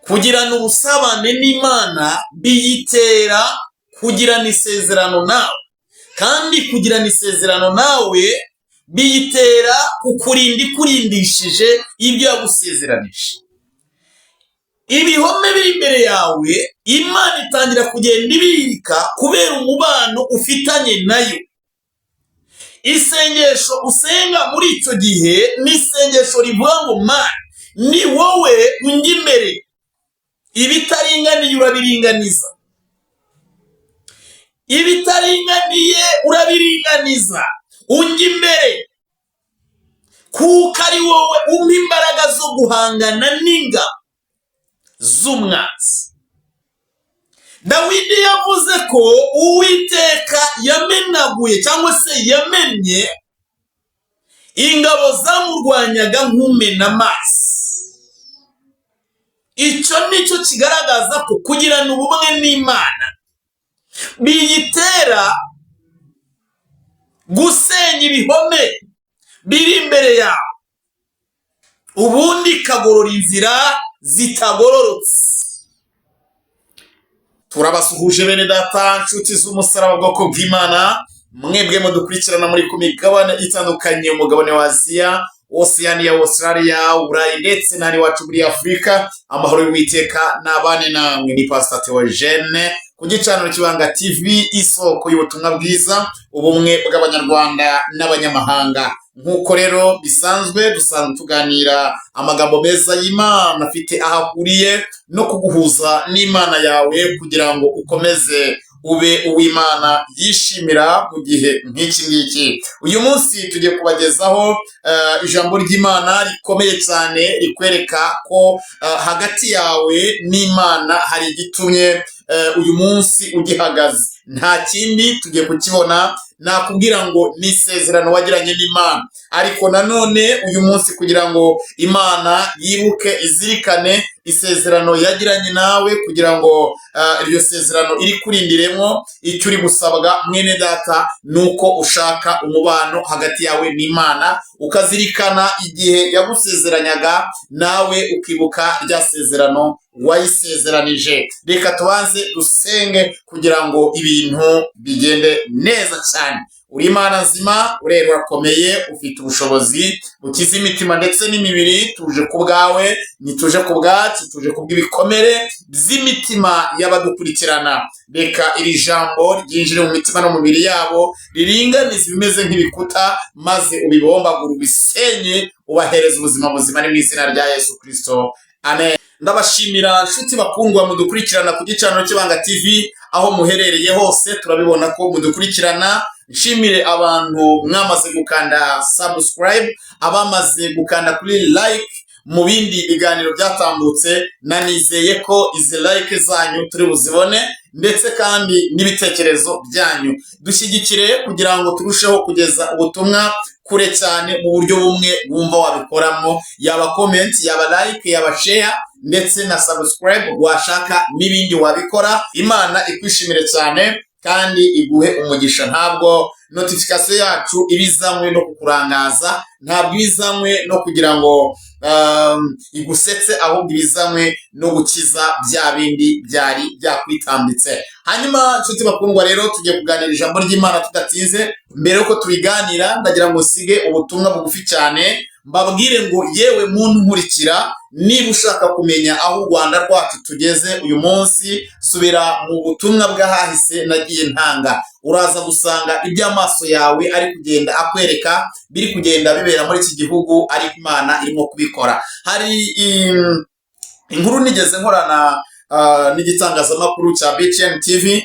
kugirana ubusabane n'Imana biyitera kugirana isezerano nawe, kandi kugirana isezerano nawe biyitera kukurinda ikurindishije ibyo yagusezeranije. Ibihome biri imbere yawe Imana itangira kugenda ibirika kubera umubano ufitanye nayo. Isengesho usenga muri icyo gihe ni isengesho rivuga ngo Mana, ni wowe unjya imbere, ibitaringaniye urabiringaniza, ibitaringaniye urabiringaniza, unjya imbere, kuko ari wowe umpa imbaraga zo guhangana n'ingabo z'umwanzi. Dawidi yavuze ko Uwiteka yamenaguye cyangwa se yamennye ingabo zamurwanyaga nk'umena amazi. Icyo nicyo kigaragaza ko kugirana ubumwe n'Imana biyitera gusenya ibihome biri imbere yawe, ubundi ikagorora inzira zitagororotse. Turabasuhuje bene data, nshuti z'umusaraba bwoko bw'Imana, mwebwe mudukurikirana muri ku migabane itandukanye, umugabane wa Aziya, Oceania, Australia, Uburayi ndetse n'ahandi iwacu muri Afurika. Amahoro y'Uwiteka n'abane namwe. Ni Pastor Theogene ku gicaniro Kibanga TV, isoko y'ubutumwa bwiza, ubumwe bw'Abanyarwanda n'abanyamahanga. Nk'uko rero bisanzwe dusanzwe tuganira amagambo meza y'Imana afite aho ahuriye no kuguhuza n'Imana yawe kugira ngo ukomeze ube uw'Imana yishimira mu gihe nk'iki ngiki. Uyu munsi tugiye kubagezaho ijambo ry'Imana rikomeye cyane rikwereka ko hagati yawe n'Imana hari igitumye uyu munsi ugihagaze. Nta kindi tugiye kukibona, nakubwira ngo ni isezerano wagiranye n'Imana, ariko nanone uyu munsi kugira ngo Imana yibuke izirikane isezerano yagiranye nawe, kugira ngo iryo sezerano iri kurindiremo, icyo uri gusabwa mwene data nuko ushaka umubano hagati yawe n'Imana, ukazirikana igihe yagusezeranyaga nawe ukibuka rya sezerano wayisezeranije. Reka tubanze dusenge kugira ngo ibintu bigende neza cyane. Uri Imana nzima, urera, urakomeye, ufite ubushobozi bukiza imitima ndetse n'imibiri. Tuje ku bwawe, ntituje ku bwacu, tuje ku bw'ibikomere by'imitima y'abadukurikirana. Reka iri jambo ryinjire mu mitima no mu mibiri yabo, riringanize ibimeze nk'ibikuta, maze ubibombagure, ubisenye, ubahereza ubuzima buzima, ni mu izina rya Yesu Kristo, amen. Ndabashimira nshuti bakundwa mudukurikirana ku gicaniro Kibanga TV, aho muherereye hose turabibona ko mudukurikirana. Nshimire abantu mwamaze gukanda subscribe, abamaze gukanda kuri like mu bindi biganiro byatambutse. Nanizeye ko izi like zanyu turi buzibone, ndetse kandi n'ibitekerezo byanyu. Dushyigikire kugira ngo turusheho kugeza ubutumwa kure cyane mu buryo bumwe wumva wabikoramo, yaba comment, yaba like, yaba share ndetse na subscribe. Washaka n'ibindi wabikora. Imana ikwishimire cyane kandi iguhe umugisha. Ntabwo notification yacu ibizanywe no kukurangaza, ntabwo ibizanywe no kugira ngo igusetse, ahubwo ibizanywe no gukiza bya bindi byari byakwitambitse. Hanyuma nshuti bakundwa rero, tugiye kuganira ijambo ry'Imana tudatinze. Mbere yuko tubiganira, ndagira ngo sige ubutumwa bugufi cyane, mbabwire ngo yewe muntu nkurikira, niba ushaka kumenya aho u Rwanda rwacu tugeze uyu munsi, subira mu butumwa bw'ahahise nagiye ntanga. Uraza gusanga iby'amaso yawe ari kugenda akwereka biri kugenda bibera muri iki gihugu, ariko Imana irimo kubikora. Hari inkuru nigeze nkorana n'igitangazamakuru cya BTN TV,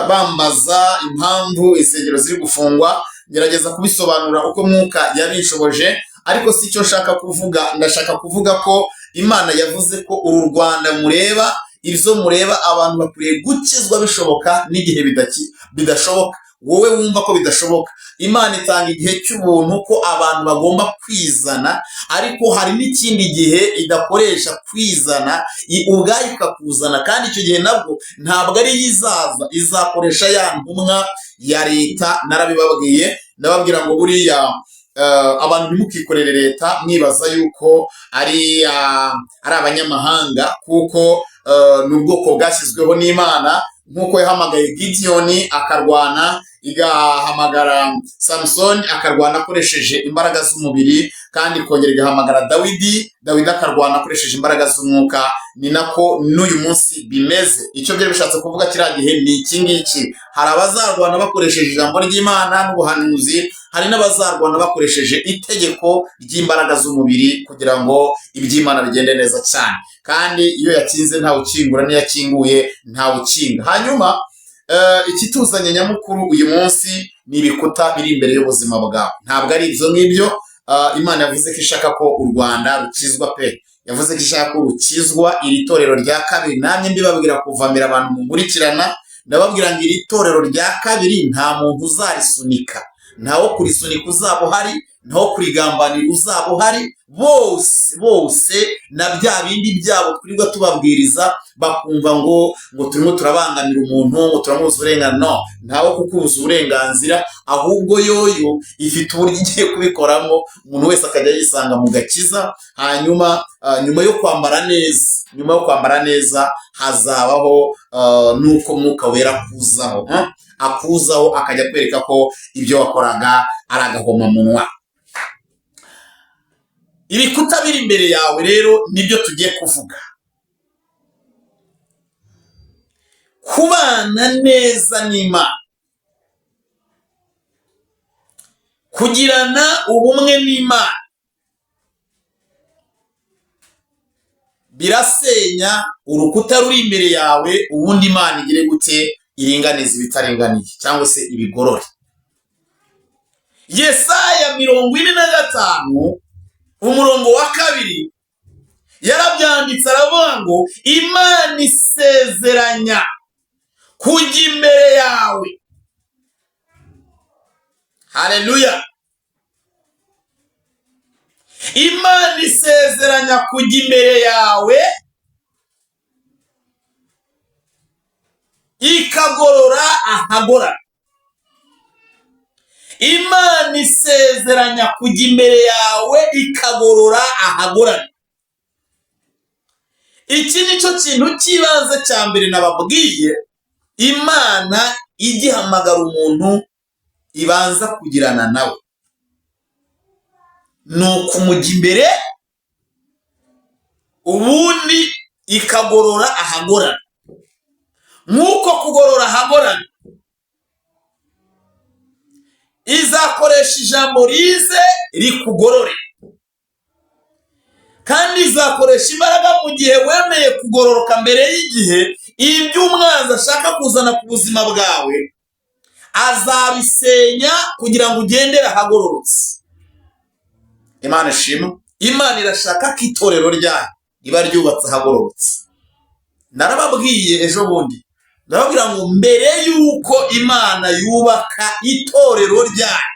bambaza impamvu insengero ziri gufungwa. Ngerageza kubisobanura uko mwuka yabinshoboje, ariko si cyo nshaka kuvuga. Ndashaka kuvuga ko Imana yavuze ko uru Rwanda mureba, ibyo mureba abantu bakwiye gukizwa bishoboka n'igihe bidashoboka. Wowe wumva ko bidashoboka, Imana itanga igihe cy'ubuntu ko abantu bagomba kwizana, ariko hari n'ikindi gihe idakoresha kwizana, ubwayo ikakuzana, kandi icyo gihe nabwo ntabwo ari izaza, izakoresha ya ntumwa ya leta. Narabibabwiye, ndababwira ngo buriya abantu ntimukikorere leta mwibaza yuko ari abanyamahanga, kuko ni ubwoko bwashyizweho n'Imana. Nk'uko yahamagaye Gideyoni akarwana, igahamagara Samusoni akarwana akoresheje imbaraga z'umubiri, kandi ikongera igahamagara Dawidi akarwana akoresheje imbaraga z'umwuka, ni nako n'uyu munsi bimeze. Icyo byari bishatse kuvuga kiriya gihe ni iki ngiki: hari abazarwana bakoresheje ijambo ry'Imana n'ubuhanuzi, hari n'abazarwana bakoresheje itegeko ry'imbaraga z'umubiri kugira ngo iby'Imana bigende neza cyane. Kandi iyo yakinze ntawe ukingura, n'iyo yakinguye ntawe ukinga. Hanyuma ikituzanye nyamukuru uyu munsi ni ibikuta biri imbere y'ubuzima bwawe. Ntabwo ari ibyo ngibyo. Imana yavuze ko ishaka ko u Rwanda rukizwa pe, yavuze ko ishaka ko rukizwa. Iri torero rya kabiri, namwe mbibabwira kuvamira abantu mungurikirana, ndababwira ngo iri torero rya kabiri nta muntu uzarisunika, ntawo kurisunika uzaba uhari, ntawo kurigambanira uzaba uhari. Bose na bya bindi byabo twirirwa tubabwiriza bakumva ngo turimo turabangamira umuntu, ngo turamubuza uburenganzira. No, ntawo kukubuza uburenganzira, ahubwo yoyo ifite uburyo igiye kubikoramo, umuntu wese akajya yisanga mu gakiza. Hanyuma nyuma yo kwambara neza hazabaho nuko Mwuka Wera akuzaho akajya kwereka ko ibyo wakoraga ari agahomamunwa. Ibikuta biri imbere yawe rero nibyo tugiye kuvuga: kubana neza n'Imana, kugirana ubumwe n'Imana birasenya urukuta ruri imbere yawe, ubundi Imana igire gute? Iringaniza ibitaringaniye cyangwa se ibigorore. Yesaya 45 umurongo wa 2 yarabyanditse, aravuga ngo Imana isezeranya kujya imbere yawe. Haleluya! Imana isezeranya kujya imbere yawe ikagorora ahagorana. Imana isezeranya kujya imbere yawe ikagorora ahagorana. Iki nicyo kintu cy'ibanze cya mbere nababwiye. Imana igihamagara umuntu ibanza kugirana nawe, ni ukumujya imbere, ubundi ikagorora ahagorana. Nk'uko kugorora ahagorana, izakoresha ijambo rize rikugorore, kandi izakoresha imbaraga mu gihe wemeye kugororoka mbere y'igihe. Ibyo umwanzi ashaka kuzana ku buzima bwawe azabisenya kugira ngo ugendere ahagororotse. Imana ishimwe. Imana irashaka ko itorero ryayo riba ryubatse ahagororotse. Narababwiye ejo bundi, ndababwira ngo mbere y'uko Imana yubaka itorero ryayo,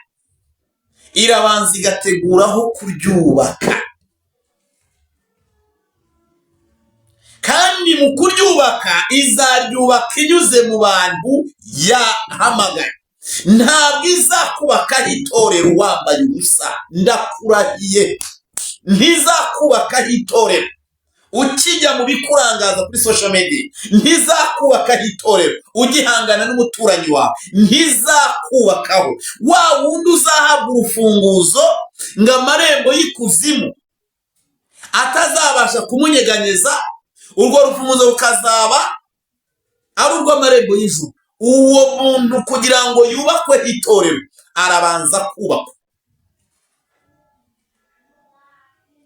irabanza igateguraho kuryubaka, kandi mu kuryubaka izaryubaka inyuze mu bantu yahamagaye. Ntabwo izakubakaho itorero wambaye ubusa, ndakurahiye. Ntizakubakaho itorero ukijya mu bikurangaza kuri social media, ntizakubakaho itorero ugihangana n'umuturanyi wawe, ntizakubakaho. Wa wundi uzahabwa urufunguzo ngo amarembo y'ikuzimu atazabasha kumunyeganyeza, urwo rufunguzo rukazaba ari urw'amarembo y'ijuru. Uwo muntu kugira ngo yubakwe itorero arabanza kubakwa.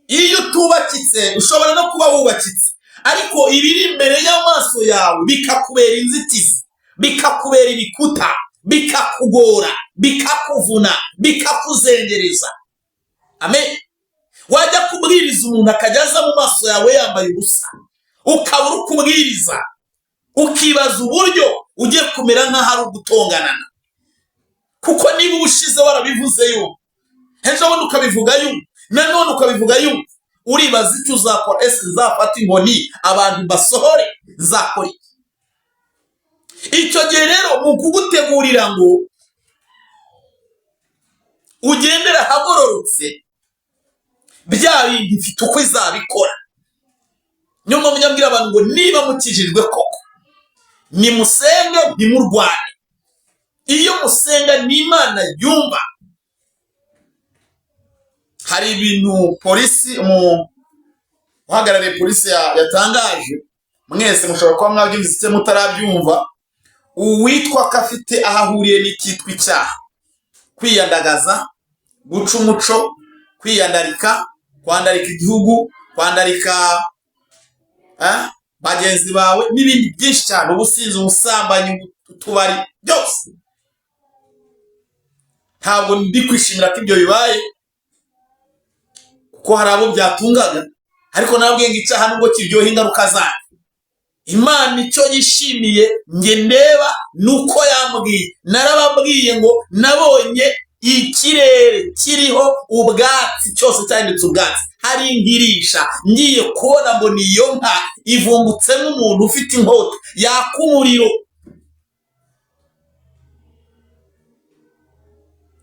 Iyo utubakitse ushobora no kuba wubakitse, ariko ibiri imbere y'amaso yawe bikakubera inzitizi, bikakubera ibikuta, bikakugora, bikakuvuna, bikakuzengereza. Amen. Wajya kubwiriza umuntu akajya aza mu maso yawe yambaye ubusa, ukaba uri kubwiriza ukibaza uburyo ugiye kumera nk'aho ari ugutonganana, kuko niba ubushize warabivuze yumva, ejo bundi ukabivuga yumva, nanone ukabivuga yumva, uribaza icyo uzakora. Ese nzafata inkoni abantu basohore, nzakora iki? Icyo gihe rero mu kugutegurira ngo ugendera hagororotse, bya bindi bifite uko izabikora. Niyo mpamvu nyabwira abantu ngo niba mukijijwe koko nimusenge ntimurwane. Iyo musenga n'Imana yumva. Hari ibintu polisi uhagarariye polisi yatangaje, mwese mushobora kuba mwabyumvise mutarabyumva. Uwitwa ko afite ahahuriye n'ikitwa icyaha: kwiyandagaza, guca umuco, kwiyandarika, kwandarika igihugu, kwandarika bagenzi bawe n'ibindi byinshi cyane, ubusinzi, ubusambanyi, utubari, byose. Ntabwo ndi kwishimira ko ibyo bibaye, kuko hari abo byatungaga, ariko nabwiye ngo icyaha nubwo kiryoha ingaruka zacyo. Imana icyo yishimiye nge ndeba nuko yambwiye. Narababwiye ngo nabonye ikirere kiriho ubwatsi cyose cyanditse ubwatsi, hari ingirisha, ngiye kubona ngo niyo nka ivumbutse n'umuntu ufite inkota yaka umuriro.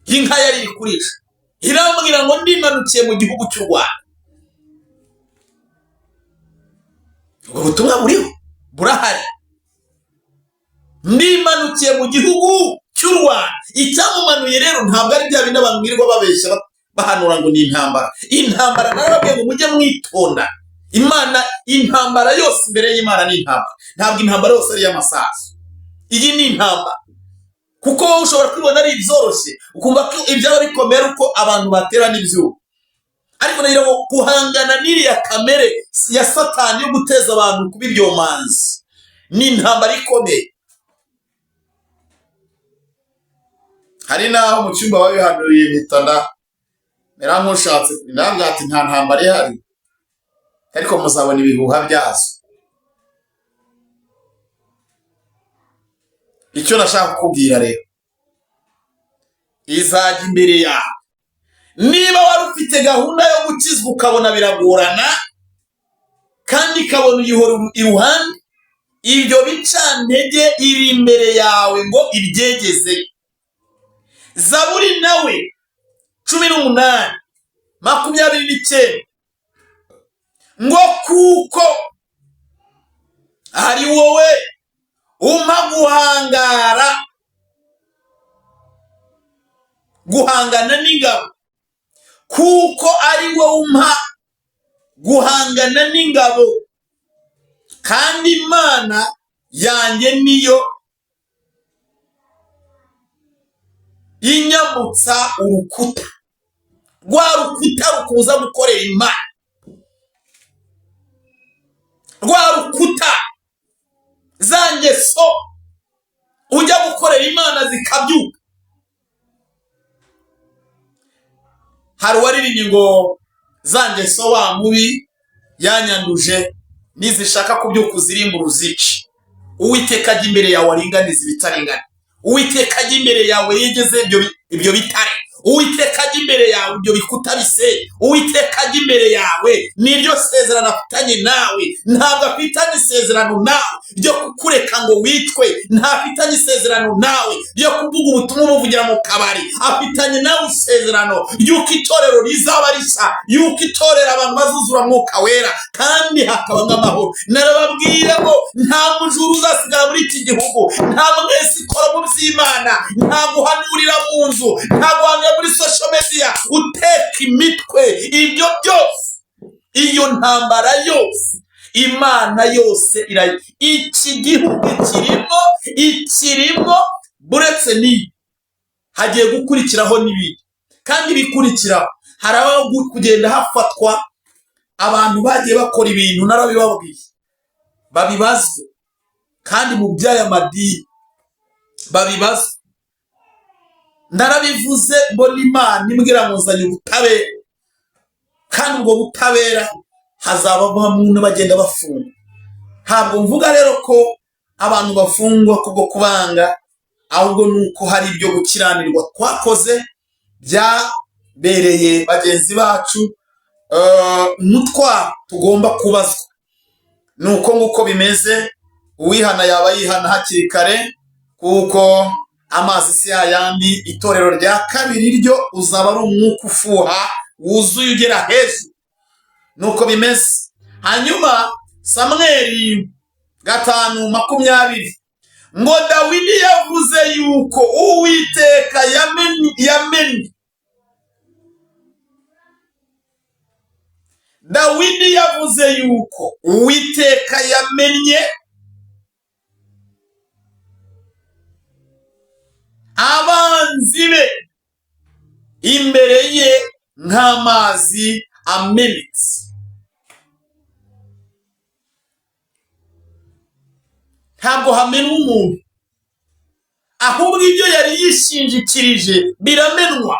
Inka yari iri kurisha, irambwira ngo ndimanukiye mu gihugu cy'u Rwanda. Ubwo butumwa buriho, burahari. Ndimanukiye mu gihugu cy'u Rwanda. Icyamumanuye rero ntabwo ari bya bindi abantu birirwa babeshya bahanura ngo ni intambara. Intambara narababwiye ngo mujye mwitonda. Imana, intambara yose imbere y'Imana ni intambara. Ntabwo intambara yose ari iy'amasasu. Iyi ni intambara. Kuko wowe ushobora kwibona ari ibyoroshye, ukumva ko ibyaba bikomeye uko abantu baterana ibyuho. Ariko nagira ngo guhangana n'iriya kamere ya Satani yo guteza abantu kuba ibyomanzi ni intambara ikomeye. Hari naho mu cyumba babihanuriye mpita mera nk'ushatse nabwira ati nta ntambara ihari, ariko muzabona ibihuha byazo. Icyo nashaka kukubwira rero, izajya imbere yawe. Niba wari ufite gahunda yo gukizwa ukabona biragorana, kandi ikabona uyihora iruhande, ibyo bicantege iri imbere yawe ngo ibyegeze. Zaburi nawe 18:29 ngo kuko ari wowe umpa guhangana n'ingabo, kuko ari wowe umpa guhangana n'ingabo, kandi Imana yanjye niyo inyambutsa urukuta. Rwa rukuta rukuza gukorera Imana, rwa rukuta za ngeso ujya gukorera Imana zikabyuka. Hari uwaririmbye ngo za ngeso wa mubi yanyanduje nizishaka kubyuka uzirimba uruzici. Uwiteka ajya imbere yawe aringaniza ibitaringana. Uwiteka ajya imbere yawe yegeze ibyo bitare. Uwiteka ajya imbere yawe ibyo bikuta bise. Uwiteka ajya imbere yawe niryo sezerano afitanye nawe. Ntabwo afitanye isezerano nawe ryo kukureka ngo witwe. Ntafitanye isezerano nawe ryo kuvuga ubutumwa umuvugira mu kabari. Afitanye nawe isezerano yuko itorero rizaba risa, yuko itorero abantu bazuzura mwuka wera kandi hakaba nk'amahoro. Narababwira ngo nta mujuru uzasigara muri iki gihugu, nta mwese ikora mu by'Imana, nta guhanurira mu nzu, nta guhanurira muri social media uteka imitwe. Ibyo byose, iyo ntambara yose, Imana yose iki gihugu ikirimo buretse ni hagiye gukurikiraho n'ibindi. Kandi bikurikiraho hari aho kugenda hafatwa abantu bagiye bakora ibintu narabibabwiye babibazwe, kandi mu by'aya madini babibazwe. Ndarabivuze mbona Imana imbwira muzanye ubutabera, kandi ubwo butabera hazaba bamwe bagenda bafunga. Ntabwo mvuga rero ko abantu bafungwa kubwo kubanga, ahubwo nuko hari ibyo gukiranirwa twakoze byabereye bagenzi bacu, umutwaro tugomba kubazwa. Nuko nguko bimeze. Uwihana yaba yihana hakiri kare, kuko amazi si yayandi. Itorero rya kabiri ryo uzaba ari umwuka ufuha wuzuye ugera hejuru. Nuko bimeze. Hanyuma Samweli 5:20 ngo Dawidi yavuze yuko Uwiteka yamenye. Dawidi yavuze yuko Uwiteka yamenye abanzi be imbere ye nk'amazi amenetse. Ntabwo hamenwa umuntu, ahubwo ibyo yari yishingikirije biramenwa.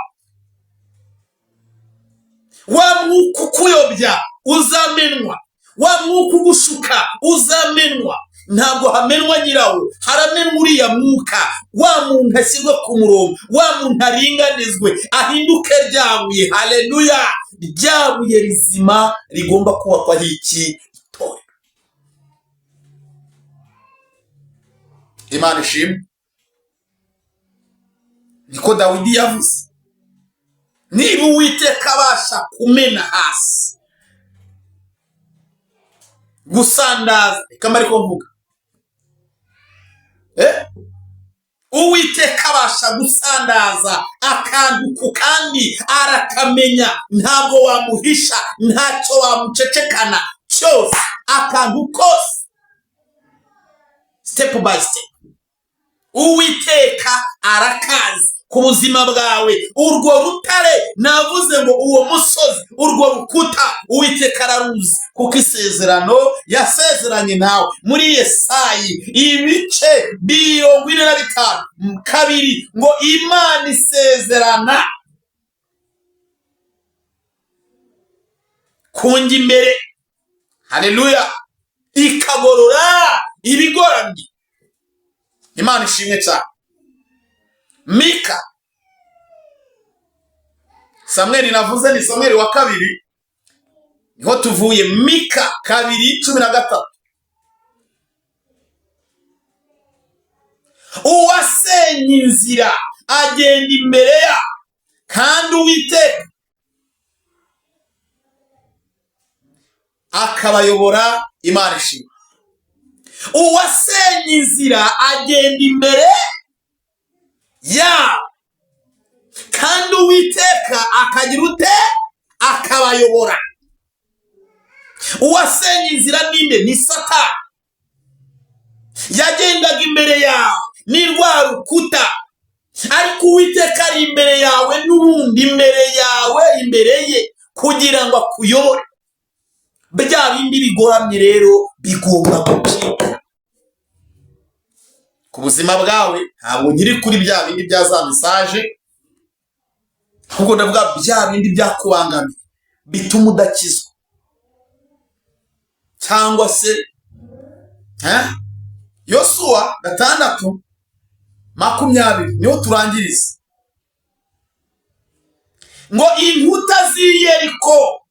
Wa mwuka ukuyobya uzamenwa, wa mwuka ugushuka uzamenwa. Ntabwo hamenwa nyirawo, haramenwa uriya mwuka. Wa muntu ashyirwe ku murongo, wa muntu aringanizwe, ahinduke ryabuye. Haleluya! Ryabuye rizima rigomba kubakwaho iki? Itorero. Imana ishimwe. Niko Dawidi yavuze. Niba Uwiteka abasha kumena hasi, gusandaza, reka mari ko mvuga, Uwiteka abasha gusandaza akantu ku kandi arakamenya. Ntabwo wamuhisha, ntacyo wamucecekana, cyose akantu kose, step by step Uwiteka arakazi ku buzima bwawe. Urwo rutare navuze ngo uwo musozi, urwo rukuta Uwiteka araruzi, kuko isezerano yasezeranye nawe muri Yesayi 45:2 ngo Imana isezerana kunjya imbere, haleluya, ikagorora ibigoramye. Imana ishimwe cyane. Mika, Samweli navuze ni Samweli wa 2, niho tuvuye. Mika 2:13 uwasenye inzira agenda imbere ya, kandi Uwiteka akabayobora. Imana ishimwe. Uwasenye inzira agenda imbere ya, kandi Uwiteka akagira ute? Akabayobora. Uwasenye inzira ninde? Ni Satani. Yagendaga imbere yawe ni rwa rukuta, ariko Uwiteka ari imbere yawe n'ubundi imbere yawe, imbere ye, kugira ngo akuyobore. Bya bindi bigoramye rero bigomba gucika ku buzima bwawe. Ntabwo nkiri kuri bya bindi bya za message, ahubwo ndavuga bya bindi byakubangamiye bituma udakizwa, cyangwa se Yosuwa 6:20 niho turangiriza ngo inkuta z'i Yeriko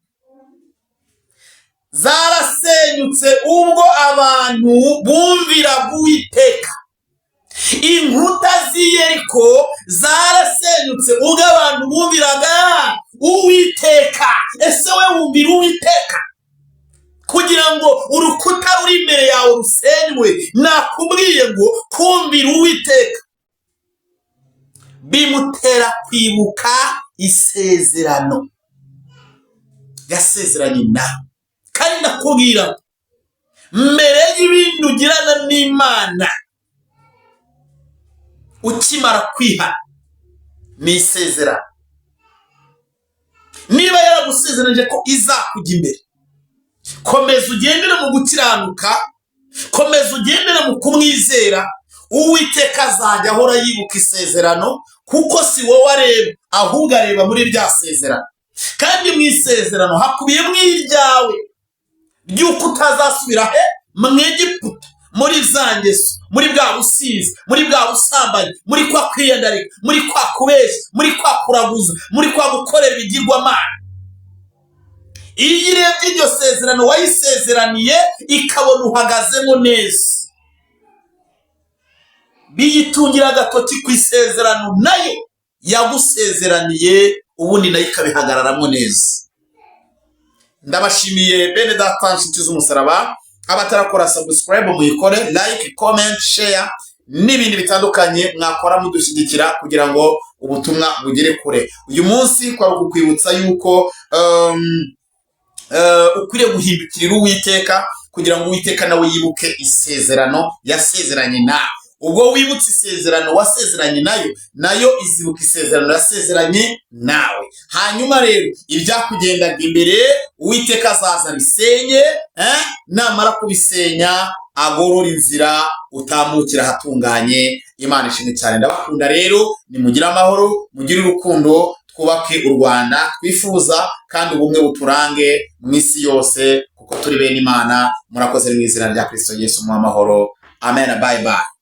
zarasenyutse ubwo abantu bumviraga Uwiteka. Inkuta z'i Yeriko zarasenyutse ubwo abantu bumviraga Uwiteka. Ese we wumvira Uwiteka? Kugira ngo urukuta ruri imbere yawe rusenywe, nakubwiye ngo kumvira Uwiteka bimutera kwibuka isezerano yasezeranye nawe. Kandi nakubwira, mbere y'ibindi ugirana n'Imana, ukimara kwihana ni isezerano. Niba yaragusezeranje ko izakujya imbere, komeza ugendere mu gukiranuka, komeza ugendere mu kumwizera. Uwiteka azajya ahora yibuka isezerano, kuko si wowe areba, ahubwo areba muri rya sezerano. Kandi mu isezerano hakubiyemo iryawe ry'uko utazasubira mu Egiputa, muri za ngeso, muri bwa busizi, muri bwa busambanyi, muri kwa kwiyandarika, muri kwa kubeshya, muri kwa kuraguza, muri kwa gukorera ibigirwamana. Iyo irebye iryo sezerano wayisezeraniye, ikabona uhagazemo neza, biyitungira agatoki ku isezerano nayo yagusezeraniye, ubundi nayo ikabihagararamo neza. Ndabashimiye bene data nshuti z'umusaraba, abatarakora subscribe muyikore, like, comment, share n'ibindi bitandukanye mwakora mudushyigikira kugira ngo ubutumwa bugere kure. Uyu munsi kwari kukwibutsa yuko ukwiriye guhindukirira Uwiteka kugira ngo Uwiteka nawe yibuke isezerano yasezeranye nawe. Ubwo wibutse isezerano wasezeranye nayo izibuka isezerano yasezeranye nawe. Hanyuma rero ibyakugendaga imbere Uwiteka azaza bisenye, namara kubisenya agorora inzira utamukira hatunganye. Imana ishimwe cyane. Ndabakunda rero, nimugire amahoro, mugire urukundo, twubake u Rwanda twifuza kandi ubumwe buturange mu isi yose kuko turi bene Imana. Murakoze mu izina rya Kristo Yesu mu amahoro. Amen. Bye bye.